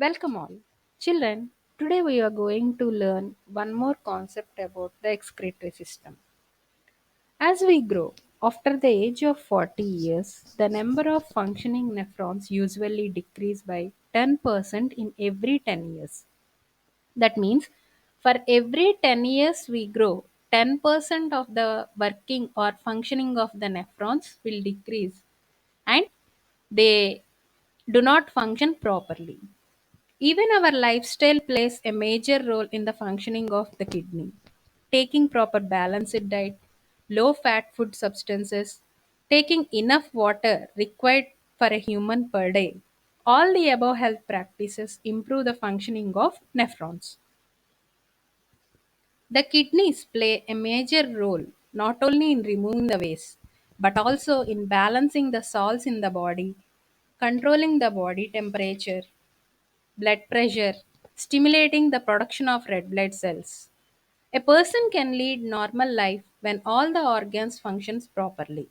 Welcome all. Children, today we are going to learn one more concept about the excretory system. As we grow, after the age of 40 years, the number of functioning nephrons usually decrease by 10% in every 10 years. That means for every 10 years we grow, 10% of the working or functioning of the nephrons will decrease and they do not function properly. Even our lifestyle plays a major role in the functioning of the kidney. Taking proper balanced diet, low fat food substances, taking enough water required for a human per day. All the above health practices improve the functioning of nephrons. The kidneys play a major role not only in removing the waste but also in balancing the salts in the body, controlling the body temperature, blood pressure, stimulating the production of red blood cells. A person can lead normal life when all the organs functions properly.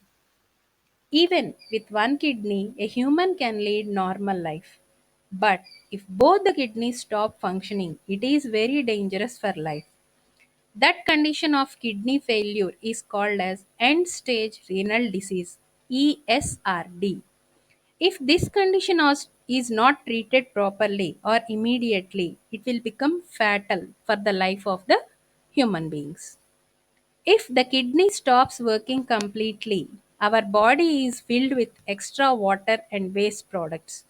Even with one kidney, a human can lead normal life. But if both the kidneys stop functioning, it is very dangerous for life. That condition of kidney failure is called as end stage renal disease ESRD. If this condition is not treated properly or immediately, it will become fatal for the life of the human beings. If the kidney stops working completely, our body is filled with extra water and waste products.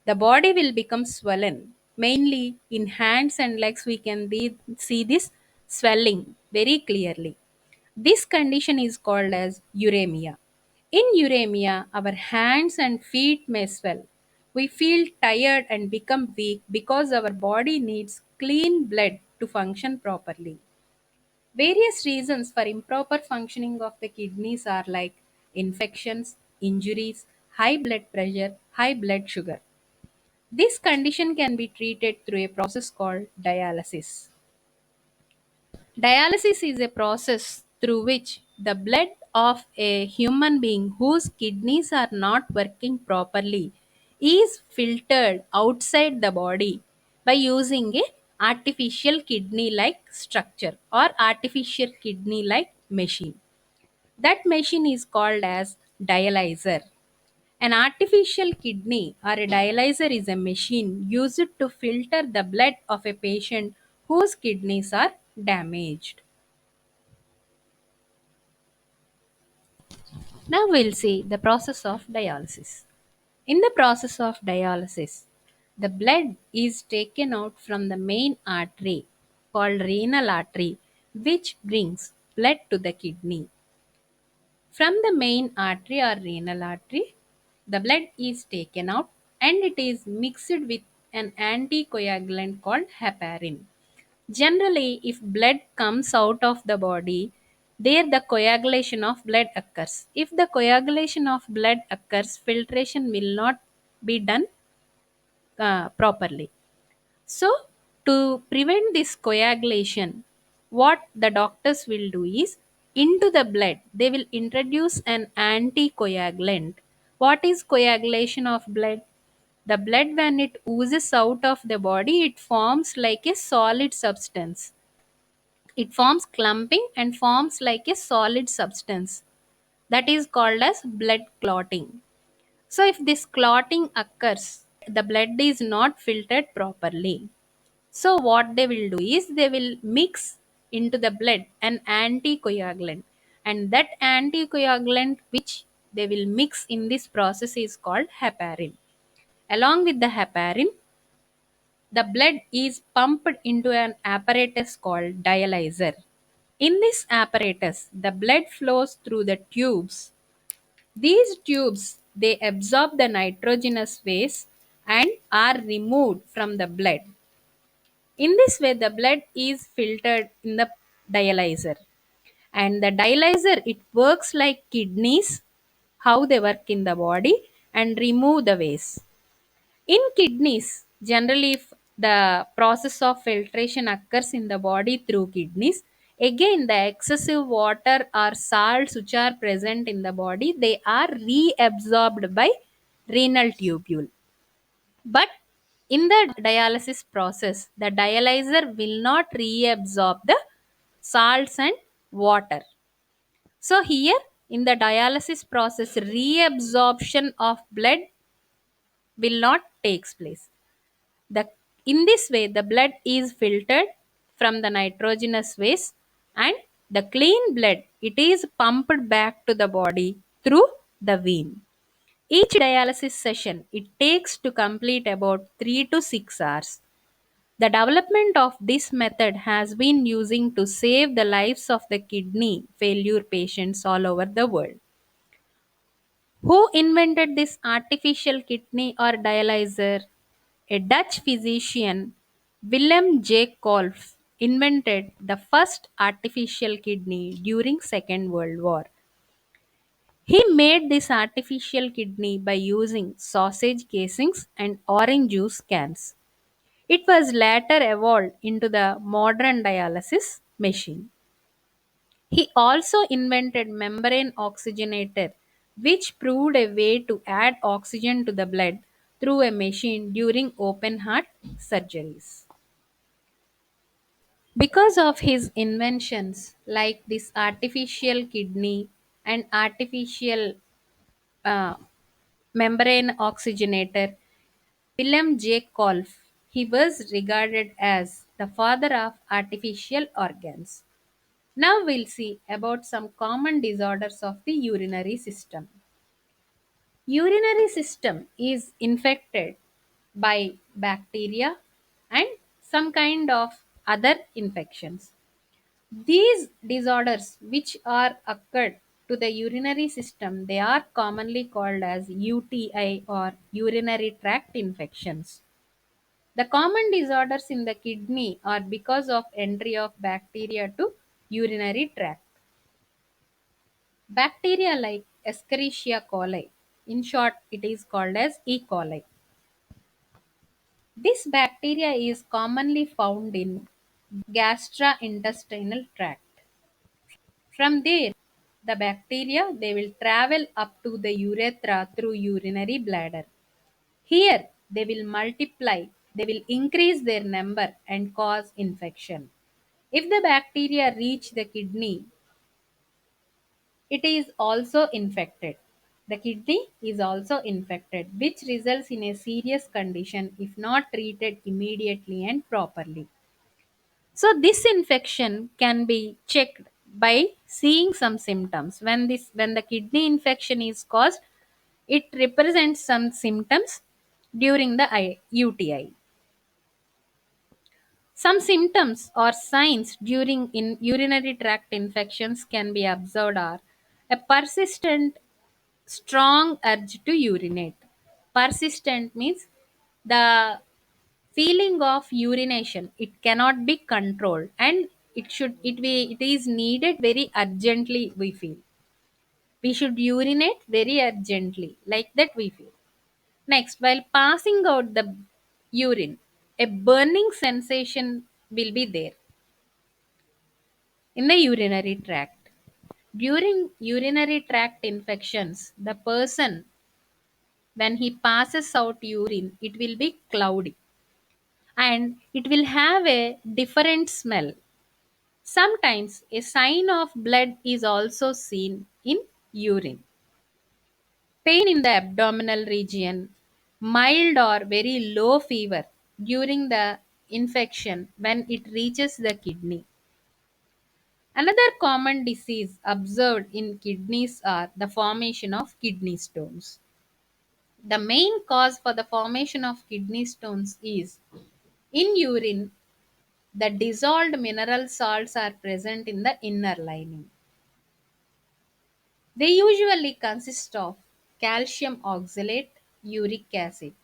The body will become swollen. Mainly in hands and legs, we can see this swelling very clearly. This condition is called as uremia. In uremia, our hands and feet may swell. We feel tired and become weak because our body needs clean blood to function properly. Various reasons for improper functioning of the kidneys are like infections, injuries, high blood pressure, high blood sugar. This condition can be treated through a process called dialysis. Dialysis is a process through which the blood of a human being whose kidneys are not working properly is filtered outside the body by using a artificial kidney like structure or artificial kidney like machine. That machine is called as dialyzer. An artificial kidney or a dialyzer is a machine used to filter the blood of a patient whose kidneys are damaged. Now we'll see the process of dialysis. In the process of dialysis, the blood is taken out from the main artery called renal artery, which brings blood to the kidney. From the main artery or renal artery, the blood is taken out and it is mixed with an anticoagulant called heparin. Generally, if blood comes out of the body, there the coagulation of blood occurs. If the coagulation of blood occurs, filtration will not be done properly. So, to prevent this coagulation, what the doctors will do is into the blood they will introduce an anticoagulant. What is coagulation of blood? The blood, when it oozes out of the body, it forms like a solid substance. It forms clumping and forms like a solid substance. That is called as blood clotting. So, if this clotting occurs, the blood is not filtered properly. So, what they will do is they will mix into the blood an anticoagulant, and that anticoagulant which they will mix in this process is called heparin. Along with the heparin, the blood is pumped into an apparatus called dialyzer. In this apparatus, the blood flows through the tubes. These tubes they absorb the nitrogenous waste and are removed from the blood. In this way, the blood is filtered in the dialyzer. And the dialyzer it works like kidneys, how they work in the body and remove the waste. In kidneys, generally, if the process of filtration occurs in the body through kidneys, again the excessive water or salts which are present in the body, they are reabsorbed by renal tubule. But In the dialysis process, the dialyzer will not reabsorb the salts and water. So here in the dialysis process, reabsorption of blood will not takes place. The, in this way, the blood is filtered from the nitrogenous waste, and the clean blood it is pumped back to the body through the vein. Each dialysis session it takes to complete about 3 to 6 hours. The development of this method has been using to save the lives of the kidney failure patients all over the world. Who invented this artificial kidney or dialyzer? A Dutch physician, Willem J. Kolff, invented the first artificial kidney during Second World War. He made this artificial kidney by using sausage casings and orange juice cans. It was later evolved into the modern dialysis machine. He also invented membrane oxygenator, which proved a way to add oxygen to the blood through a machine during open heart surgeries. Because of his inventions like this artificial kidney and artificial uh, membrane oxygenator, Willem J. Kolff, he was regarded as the father of artificial organs. Now we'll see about some common disorders of the urinary system. Urinary system is infected by bacteria and some kind of other infections. These disorders which are occurred to the urinary system, they are commonly called as UTI or urinary tract infections. The common disorders in the kidney are because of entry of bacteria to urinary tract. Bacteria like Escherichia coli, in short, it is called as E. coli. This bacteria is commonly found in gastrointestinal tract. From there, the bacteria they will travel up to the urethra through urinary bladder. Here, they will multiply, they will increase their number and cause infection. If the bacteria reach the kidney, it is also infected. The kidney is also infected, which results in a serious condition if not treated immediately and properly. So, this infection can be checked by seeing some symptoms. When the kidney infection is caused, it represents some symptoms during the UTI. Some symptoms or signs during in urinary tract infections can be observed are a persistent strong urge to urinate. Persistent means the feeling of urination it cannot be controlled, and it is needed very urgently. We should urinate very urgently, like that we feel. Next, while passing out the urine, a burning sensation will be there in the urinary tract. During urinary tract infections, the person when he passes out urine, it will be cloudy and it will have a different smell. Sometimes a sign of blood is also seen in urine. Pain in the abdominal region, mild or very low fever during the infection when it reaches the kidney. Another common disease observed in kidneys are the formation of kidney stones. The main cause for the formation of kidney stones is in urine, the dissolved mineral salts are present in the inner lining. They usually consist of calcium oxalate, uric acid.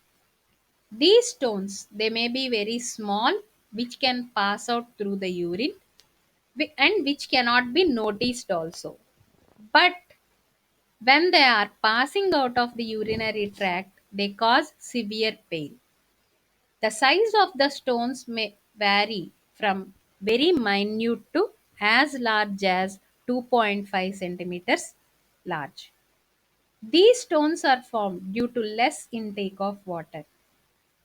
These stones they may be very small which can pass out through the urine and which cannot be noticed also. But when they are passing out of the urinary tract, they cause severe pain. The size of the stones may vary from very minute to as large as 2.5 centimeters large. These stones are formed due to less intake of water.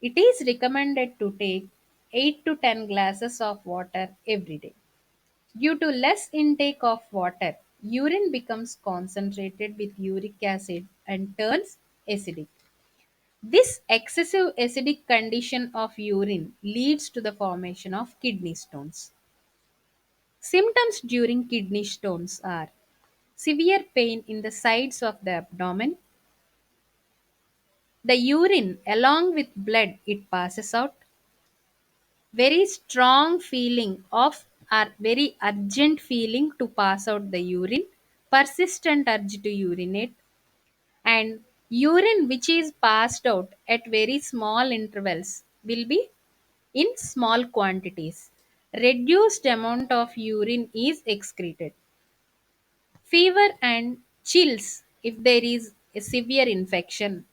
It is recommended to take 8 to 10 glasses of water every day. Due to less intake of water, urine becomes concentrated with uric acid and turns acidic. This excessive acidic condition of urine leads to the formation of kidney stones. Symptoms during kidney stones are severe pain in the sides of the abdomen, the urine along with blood it passes out, very strong feeling of or very urgent feeling to pass out the urine, persistent urge to urinate, and urine which is passed out at very small intervals will be in small quantities. Reduced amount of urine is excreted. Fever and chills if there is a severe infection.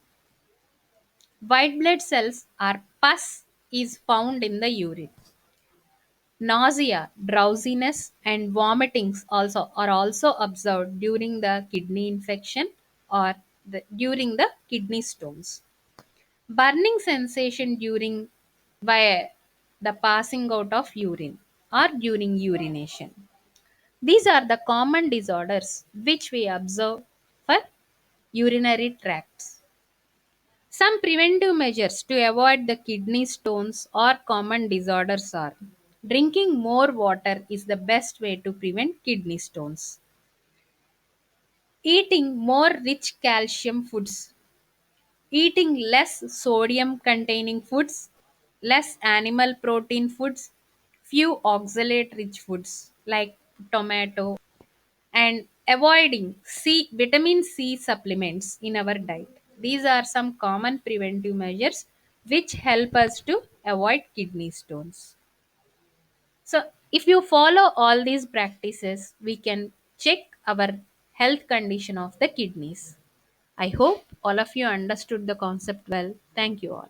White blood cells or pus is found in the urine. Nausea, drowsiness, and vomitings are also observed during the kidney infection or during the kidney stones. Burning sensation during by the passing out of urine or during urination. These are the common disorders which we observe for urinary tracts. Some preventive measures to avoid the kidney stones or common disorders are drinking more water is the best way to prevent kidney stones. Eating more rich calcium foods, eating less sodium containing foods, less animal protein foods, few oxalate rich foods like tomato, and avoiding vitamin C supplements in our diet. These are some common preventive measures which help us to avoid kidney stones. So, if you follow all these practices, we can check our health condition of the kidneys. I hope all of you understood the concept well. Thank you all.